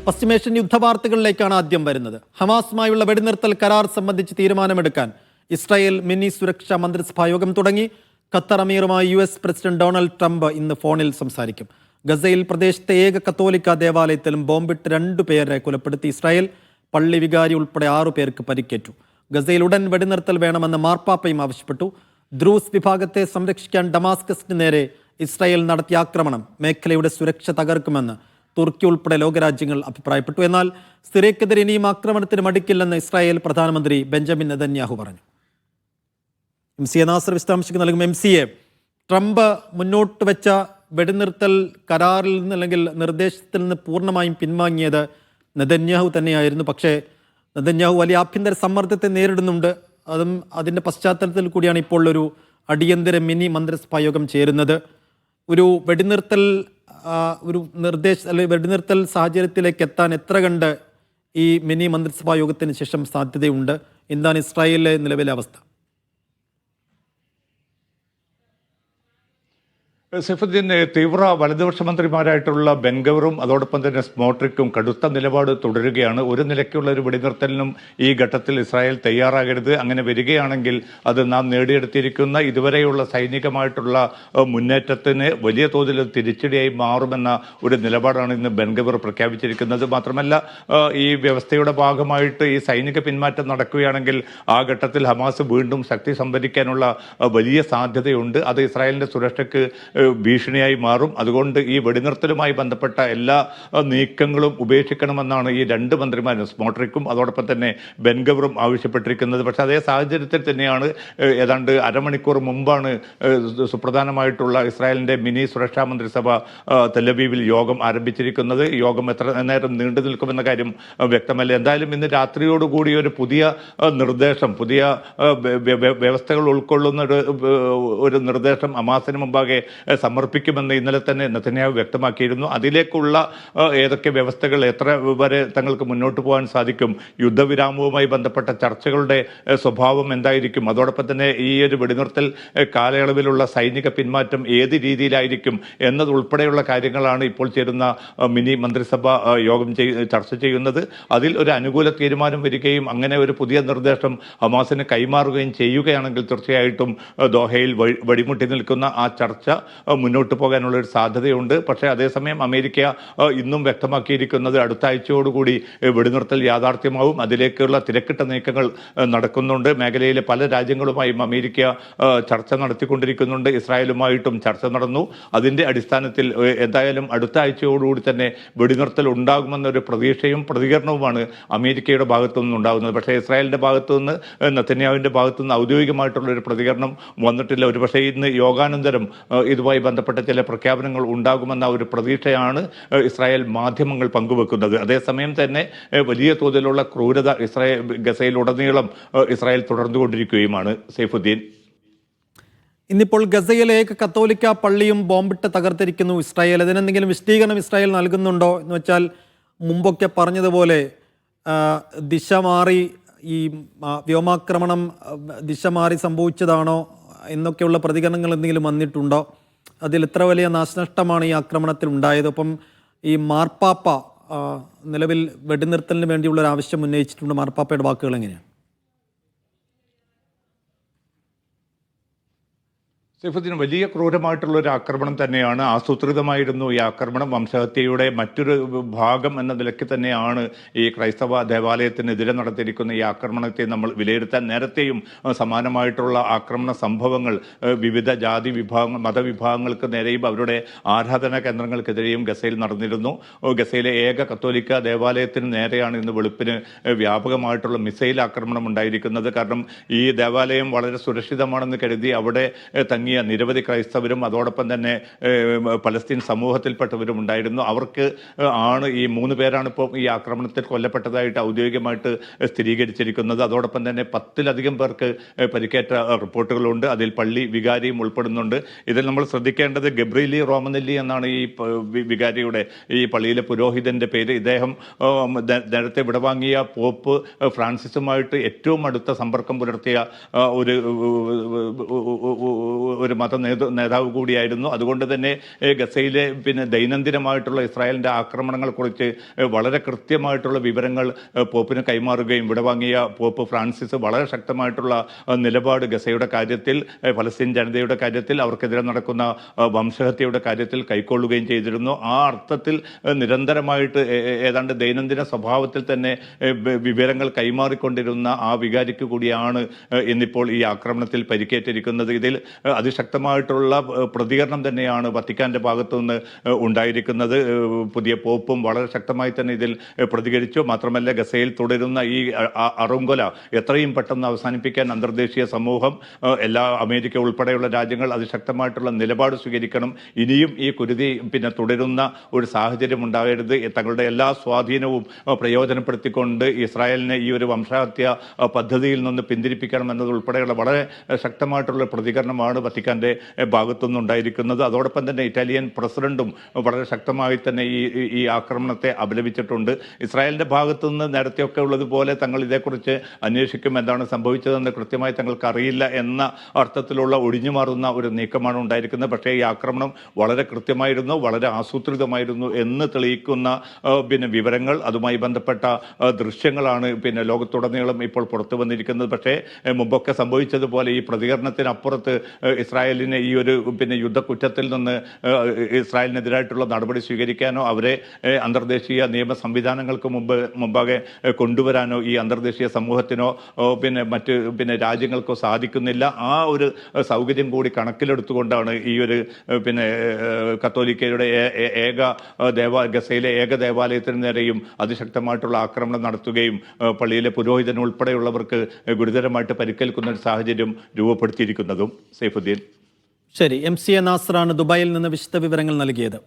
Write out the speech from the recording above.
പശ്ചിമേഷ്യൻ യുദ്ധവാർത്തകളിലേക്കാണ് ആദ്യം വരുന്നത്. ഹമാസുമായുള്ള വെടിനിർത്തൽ കരാർ സംബന്ധിച്ച് തീരുമാനമെടുക്കാൻ ഇസ്രായേൽ മിനി സുരക്ഷാ മന്ത്രിസഭാ യോഗം തുടങ്ങി. ഖത്തർ അമീറുമായി US പ്രസിഡന്റ് ഡൊണാൾഡ് ട്രംപ് ഇന്ന് ഫോണിൽ സംസാരിക്കും. ഗസയിൽ പ്രദേശത്തെ ഏക കത്തോലിക്ക ദേവാലയത്തിലും ബോംബിട്ട് 2 പേരെ കൊലപ്പെടുത്തി ഇസ്രായേൽ. പള്ളി വികാരി ഉൾപ്പെടെ 6 പേർക്ക് പരിക്കേറ്റു. ഗസയിൽ ഉടൻ വെടിനിർത്തൽ വേണമെന്ന് മാർപ്പാപ്പയും ആവശ്യപ്പെട്ടു. ദ്രൂസ് വിഭാഗത്തെ സംരക്ഷിക്കാൻ ഡമാസ്കസിന് നേരെ ഇസ്രായേൽ നടത്തിയ ആക്രമണം മേഖലയുടെ സുരക്ഷ തകർക്കുമെന്ന് തുർക്കി ഉൾപ്പെടെ ലോകരാജ്യങ്ങൾ അഭിപ്രായപ്പെട്ടു. എന്നാൽ സിറിയക്കെതിരെ ഇനിയും ആക്രമണത്തിന് മടിക്കില്ലെന്ന് ഇസ്രായേൽ പ്രധാനമന്ത്രി ബെഞ്ചമിൻ നെതന്യാഹു പറഞ്ഞു. MCA നാസർ വിശദാംശങ്ങൾ നൽകും. MCA, ട്രംപ് മുന്നോട്ട് വെച്ച വെടിനിർത്തൽ കരാറിൽ നിന്ന് അല്ലെങ്കിൽ നിർദ്ദേശത്തിൽ നിന്ന് പൂർണ്ണമായും പിൻവാങ്ങിയത് നെതന്യാഹു തന്നെയായിരുന്നു. പക്ഷേ നെതന്യാഹു വലിയ ആഭ്യന്തര സമ്മർദ്ദത്തെ നേരിടുന്നുണ്ട്. അതിൻ്റെ പശ്ചാത്തലത്തിൽ കൂടിയാണ് ഇപ്പോൾ ഒരു അടിയന്തര മിനി മന്ത്രിസഭാ യോഗം ചേരുന്നത്. ഒരു വെടിനിർത്തൽ വെടിനിർത്തൽ സാഹചര്യത്തിലേക്ക് എത്താൻ എത്ര കണ്ട് ഈ മിനി മന്ത്രിസഭാ യോഗത്തിന് ശേഷം സാധ്യതയുണ്ട്? എന്താണ് ഇസ്രായേലിലെ നിലവിലെ അവസ്ഥ? സൈഫുദ്ദീൻ, തീവ്ര വലതുപക്ഷ മന്ത്രിമാരായിട്ടുള്ള ബെൻഗവറും അതോടൊപ്പം തന്നെ സ്മോട്രിക്കും കടുത്ത നിലപാട് തുടരുകയാണ്. ഒരു നിലയ്ക്കുള്ള ഒരു വെടിനിർത്തലിനും ഈ ഘട്ടത്തിൽ ഇസ്രായേൽ തയ്യാറാകരുത്. അങ്ങനെ വരികയാണെങ്കിൽ അത് നാം നേടിയെടുത്തിരിക്കുന്ന ഇതുവരെയുള്ള സൈനികമായിട്ടുള്ള മുന്നേറ്റത്തിന് വലിയ തോതിൽ തിരിച്ചടിയായി മാറുമെന്ന ഒരു നിലപാടാണ് ഇന്ന് ബെൻഗവർ പ്രഖ്യാപിച്ചിരിക്കുന്നത്. മാത്രമല്ല, ഈ വ്യവസ്ഥയുടെ ഭാഗമായിട്ട് ഈ സൈനിക പിന്മാറ്റം നടക്കുകയാണെങ്കിൽ ആ ഘട്ടത്തിൽ ഹമാസ് വീണ്ടും ശക്തി സംഭരിക്കാനുള്ള വലിയ സാധ്യതയുണ്ട്. അത് ഇസ്രായേലിന്റെ സുരക്ഷയ്ക്ക് ഭീഷണിയായി മാറും. അതുകൊണ്ട് ഈ വെടിനിർത്തലുമായി ബന്ധപ്പെട്ട എല്ലാ നീക്കങ്ങളും ഉപേക്ഷിക്കണമെന്നാണ് ഈ 2 മന്ത്രിമാരും, സ്മോട്രിക്കും അതോടൊപ്പം തന്നെ ബെൻഗവറും ആവശ്യപ്പെട്ടിരിക്കുന്നത്. പക്ഷേ അതേ സാഹചര്യത്തിൽ തന്നെയാണ് ഏതാണ്ട് അരമണിക്കൂർ മുമ്പാണ് സുപ്രധാനമായിട്ടുള്ള ഇസ്രായേലിൻ്റെ മിനി സുരക്ഷാ മന്ത്രിസഭ തെലവീവിൽ യോഗം ആരംഭിച്ചിരിക്കുന്നത്. യോഗം എത്ര നേരം നീണ്ടു നിൽക്കുമെന്ന കാര്യം വ്യക്തമല്ല. എന്തായാലും ഇന്ന് രാത്രിയോടുകൂടി ഒരു പുതിയ നിർദ്ദേശം, പുതിയ വ്യവസ്ഥകൾ ഉൾക്കൊള്ളുന്ന ഒരു നിർദ്ദേശം ഹമാസിന് മുമ്പാകെ സമർപ്പിക്കുമെന്ന് ഇന്നലെ തന്നെ നെതന്യാഹു വ്യക്തമാക്കിയിരുന്നു. അതിലേക്കുള്ള ഏതൊക്കെ വ്യവസ്ഥകൾ, എത്ര വരെ തങ്ങൾക്ക് മുന്നോട്ട് പോകാൻ സാധിക്കും, യുദ്ധവിരാമവുമായി ബന്ധപ്പെട്ട ചർച്ചകളുടെ സ്വഭാവം എന്തായിരിക്കും, അതോടൊപ്പം തന്നെ ഈ ഒരു വെടിനിർത്തൽ കാലയളവിലുള്ള സൈനിക പിന്മാറ്റം ഏത് രീതിയിലായിരിക്കും എന്നതുൾപ്പെടെയുള്ള കാര്യങ്ങളാണ് ഇപ്പോൾ ചേരുന്ന മിനി മന്ത്രിസഭ യോഗം ചർച്ച ചെയ്യുന്നത്. അതിൽ ഒരു അനുകൂല തീരുമാനം വരികയും അങ്ങനെ ഒരു പുതിയ നിർദ്ദേശം ഹമാസിന് കൈമാറുകയും ചെയ്യുകയാണെങ്കിൽ തീർച്ചയായിട്ടും ദോഹയിൽ വഴിമുട്ടി നിൽക്കുന്ന ആ ചർച്ച മുന്നോട്ട് പോകാനുള്ളൊരു സാധ്യതയുണ്ട്. പക്ഷേ അതേസമയം അമേരിക്ക ഇന്നും വ്യക്തമാക്കിയിരിക്കുന്നത് അടുത്ത ആഴ്ചയോടുകൂടി വെടിനിർത്തൽ യാഥാർത്ഥ്യമാവും. അതിലേക്കുള്ള തിരക്കിട്ട നീക്കങ്ങൾ നടക്കുന്നുണ്ട്. മേഖലയിലെ പല രാജ്യങ്ങളുമായും അമേരിക്ക ചർച്ച നടത്തിക്കൊണ്ടിരിക്കുന്നുണ്ട്. ഇസ്രായേലുമായിട്ടും ചർച്ച നടന്നു. അതിൻ്റെ അടിസ്ഥാനത്തിൽ എന്തായാലും അടുത്ത ആഴ്ചയോടുകൂടി തന്നെ വെടിനിർത്തൽ ഉണ്ടാകുമെന്നൊരു പ്രതീക്ഷയും പ്രതികരണവുമാണ് അമേരിക്കയുടെ ഭാഗത്തു നിന്നുണ്ടാകുന്നത്. പക്ഷേ ഇസ്രായേലിൻ്റെ ഭാഗത്തു നിന്ന്, നെതന്യാഹുവിൻ്റെ ഭാഗത്തു നിന്ന് ഔദ്യോഗികമായിട്ടുള്ളൊരു പ്രതികരണം വന്നിട്ടില്ല. ഒരു പക്ഷേ ഇന്ന് യോഗാനന്തരം ഇതുമായി ബന്ധപ്പെട്ട ചില പ്രഖ്യാപനങ്ങൾ ഉണ്ടാകുമെന്ന ഒരു പ്രതീക്ഷയാണ് ഇസ്രായേൽ മാധ്യമങ്ങൾ പങ്കുവെക്കുന്നത്. അതേസമയം തന്നെ വലിയ തോതിലുള്ള ക്രൂരത ഗസയിലുടനീളം ഇസ്രായേൽ തുടർന്നുകൊണ്ടിരിക്കുകയുമാണ്. സൈഫുദ്ദീൻ, ഇന്നിപ്പോൾ ഗസയിലെ കത്തോലിക്ക പള്ളിയും ബോംബിട്ട് തകർത്തിരിക്കുന്നു ഇസ്രായേൽ. അതിനെന്തെങ്കിലും വിശദീകരണം ഇസ്രായേൽ നൽകുന്നുണ്ടോ എന്ന് വെച്ചാൽ, മുമ്പൊക്കെ പറഞ്ഞതുപോലെ ദിശ മാറി, ഈ വ്യോമാക്രമണം ദിശ മാറി സംഭവിച്ചതാണോ എന്നൊക്കെയുള്ള പ്രതികരണങ്ങൾ എന്തെങ്കിലും വന്നിട്ടുണ്ടോ? അതിൽ എത്ര വലിയ നാശനഷ്ടമാണ് ഈ ആക്രമണത്തിൽ ഉണ്ടായത്? ഒപ്പം ഈ മാർപ്പാപ്പ നിലവിൽ വെടിനിർത്തലിന് വേണ്ടിയുള്ള ഒരു ആവശ്യം ഉന്നയിച്ചിട്ടുണ്ട്. മാർപ്പാപ്പയുടെ വാക്കുകൾ എങ്ങനെയാണ്? സൈഫുദ്ദീൻ, വലിയ ക്രൂരമായിട്ടുള്ളൊരു ആക്രമണം തന്നെയാണ്. ആസൂത്രിതമായിരുന്നു ഈ ആക്രമണം. വംശഹത്യയുടെ മറ്റൊരു ഭാഗം എന്ന നിലയ്ക്ക് തന്നെയാണ് ഈ ക്രൈസ്തവ ദേവാലയത്തിനെതിരെ നടത്തിയിരിക്കുന്ന ഈ ആക്രമണത്തെ നമ്മൾ വിലയിരുത്താൻ. നേരത്തെയും സമാനമായിട്ടുള്ള ആക്രമണ സംഭവങ്ങൾ വിവിധ ജാതി വിഭാഗങ്ങൾ, മതവിഭാഗങ്ങൾക്ക് നേരെയും അവരുടെ ആരാധനാ കേന്ദ്രങ്ങൾക്കെതിരെയും ഗസയിൽ നടന്നിരുന്നു. ഗസയിലെ ഏക കത്തോലിക്ക ദേവാലയത്തിന് നേരെയാണ് ഇന്ന് വെളുപ്പിന് വ്യാപകമായിട്ടുള്ള മിസൈൽ ആക്രമണം ഉണ്ടായിരിക്കുന്നത്. കാരണം ഈ ദേവാലയം വളരെ സുരക്ഷിതമാണെന്ന് കരുതി അവിടെ തങ്ങി നിരവധി ക്രൈസ്തവരും അതോടൊപ്പം തന്നെ പലസ്തീൻ സമൂഹത്തിൽപ്പെട്ടവരും ഉണ്ടായിരുന്നു. അവർക്ക് ആണ് ഈ 3 പേരാണ് ഇപ്പോൾ ഈ ആക്രമണത്തിൽ കൊല്ലപ്പെട്ടതായിട്ട് ഔദ്യോഗികമായിട്ട് സ്ഥിരീകരിച്ചിരിക്കുന്നത്. അതോടൊപ്പം തന്നെ 10-ലധികം പേർക്ക് പരിക്കേറ്റ റിപ്പോർട്ടുകളുണ്ട്. അതിൽ പള്ളി വികാരിയും ഉൾപ്പെടുന്നുണ്ട്. ഇതിൽ നമ്മൾ ശ്രദ്ധിക്കേണ്ടത് ഗബ്രീലി റോമനെല്ലി എന്നാണ് ഈ വികാരിയുടെ, ഈ പള്ളിയിലെ പുരോഹിതന്റെ പേര്. ഇദ്ദേഹം നേരത്തെ വിടവാങ്ങിയ പോപ്പ് ഫ്രാൻസിസുമായിട്ട് ഏറ്റവും അടുത്ത സമ്പർക്കം പുലർത്തിയ ഒരു നേതാവ് കൂടിയായിരുന്നു. അതുകൊണ്ട് തന്നെ ഗസയിലെ ദൈനംദിനമായിട്ടുള്ള ഇസ്രായേലിൻ്റെ ആക്രമണങ്ങളെക്കുറിച്ച് വളരെ കൃത്യമായിട്ടുള്ള വിവരങ്ങൾ പോപ്പിന് കൈമാറുകയും വിടവാങ്ങിയ പോപ്പ് ഫ്രാൻസിസ് വളരെ ശക്തമായിട്ടുള്ള നിലപാട് ഗസയുടെ കാര്യത്തിൽ, ഫലസ്തീൻ ജനതയുടെ കാര്യത്തിൽ, അവർക്കെതിരെ നടക്കുന്ന വംശഹത്യയുടെ കാര്യത്തിൽ കൈക്കൊള്ളുകയും ചെയ്തിരുന്നു. ആ അർത്ഥത്തിൽ നിരന്തരമായിട്ട് ഏതാണ്ട് ദൈനംദിന സ്വഭാവത്തിൽ തന്നെ വിവരങ്ങൾ കൈമാറിക്കൊണ്ടിരുന്ന ആ വികാരിക്ക് കൂടിയാണ് ഇന്നിപ്പോൾ ഈ ആക്രമണത്തിൽ പരിക്കേറ്റിരിക്കുന്നത്. ഇതിൽ അതിശക്തമായിട്ടുള്ള പ്രതികരണം തന്നെയാണ് വത്തിക്കാന്റെ ഭാഗത്തു നിന്ന് ഉണ്ടായിരിക്കുന്നത്. പുതിയ പോപ്പും വളരെ ശക്തമായി തന്നെ ഇതിൽ പ്രതികരിച്ചു. മാത്രമല്ല, ഗസയിൽ തുടരുന്ന ഈ അറുങ്കൊല എത്രയും പെട്ടെന്ന് അവസാനിപ്പിക്കാൻ അന്തർദേശീയ സമൂഹം, അമേരിക്ക ഉൾപ്പെടെയുള്ള രാജ്യങ്ങൾ അതിശക്തമായിട്ടുള്ള നിലപാട് സ്വീകരിക്കണം. ഇനിയും ഈ കുരുതി തുടരുന്ന ഒരു സാഹചര്യം ഉണ്ടാകരുത്. തങ്ങളുടെ എല്ലാ സ്വാധീനവും പ്രയോജനപ്പെടുത്തിക്കൊണ്ട് ഇസ്രായേലിനെ ഈ ഒരു വംശഹത്യ പദ്ധതിയിൽ നിന്ന് പിന്തിരിപ്പിക്കണം എന്നതുൾപ്പെടെയുള്ള വളരെ ശക്തമായിട്ടുള്ള പ്രതികരണമാണ് വത്തിക്കാന്റെ ഭാഗത്തുനിന്നുണ്ടായിരിക്കുന്നത്. അതോടൊപ്പം തന്നെ ഇറ്റാലിയൻ പ്രസിഡന്റും വളരെ ശക്തമായി തന്നെ ഈ ആക്രമണത്തെ അപലപിച്ചിട്ടുണ്ട്. ഇസ്രായേലിന്റെ ഭാഗത്തുനിന്ന് നേരത്തെയൊക്കെ ഉള്ളതുപോലെ തങ്ങൾ ഇതേക്കുറിച്ച് അന്വേഷിക്കും, എന്താണ് സംഭവിച്ചതെന്ന് കൃത്യമായി തങ്ങൾക്ക് അറിയില്ല എന്ന അർത്ഥത്തിലുള്ള ഒഴിഞ്ഞുമാറുന്ന ഒരു നീക്കമാണ് ഉണ്ടായിരിക്കുന്നത്. പക്ഷേ ഈ ആക്രമണം വളരെ കൃത്യമായിരുന്നു, വളരെ ആസൂത്രിതമായിരുന്നു എന്ന് തെളിയിക്കുന്ന വിവരങ്ങൾ, അതുമായി ബന്ധപ്പെട്ട ദൃശ്യങ്ങളാണ് ലോകത്തുടനീളം ഇപ്പോൾ പുറത്തു വന്നിരിക്കുന്നത്. പക്ഷേ മുമ്പൊക്കെ സംഭവിച്ചതുപോലെ ഈ പ്രതികരണത്തിനപ്പുറത്ത് ഇസ്രായേലിനെ ഈ ഒരു യുദ്ധക്കുറ്റത്തിൽ നിന്ന് ഇസ്രായേലിനെതിരായിട്ടുള്ള നടപടി സ്വീകരിക്കാനോ അവരെ അന്തർദേശീയ നിയമ സംവിധാനങ്ങൾക്ക് മുമ്പാകെ കൊണ്ടുവരാനോ ഈ അന്തർദേശീയ സമൂഹത്തിനോ മറ്റ് രാജ്യങ്ങൾക്കോ സാധിക്കുന്നില്ല. ആ ഒരു സൗകര്യം കൂടി കണക്കിലെടുത്തുകൊണ്ടാണ് ഈ ഒരു കത്തോലിക്കയുടെ ഗസയിലെ ഏക ദേവാലയത്തിന് നേരെയും അതിശക്തമായിട്ടുള്ള ആക്രമണം നടത്തുകയും പള്ളിയിലെ പുരോഹിതൻ ഉൾപ്പെടെയുള്ളവർക്ക് ഗുരുതരമായിട്ട് പരിക്കേൽക്കുന്ന ഒരു സാഹചര്യം രൂപപ്പെടുത്തിയിരിക്കുന്നതും. സൈഫുദ്ദീൻ. ശരി, MCA നാസറാണ് ദുബായിൽ നിന്ന് വിശദ വിവരങ്ങൾ നൽകിയത്.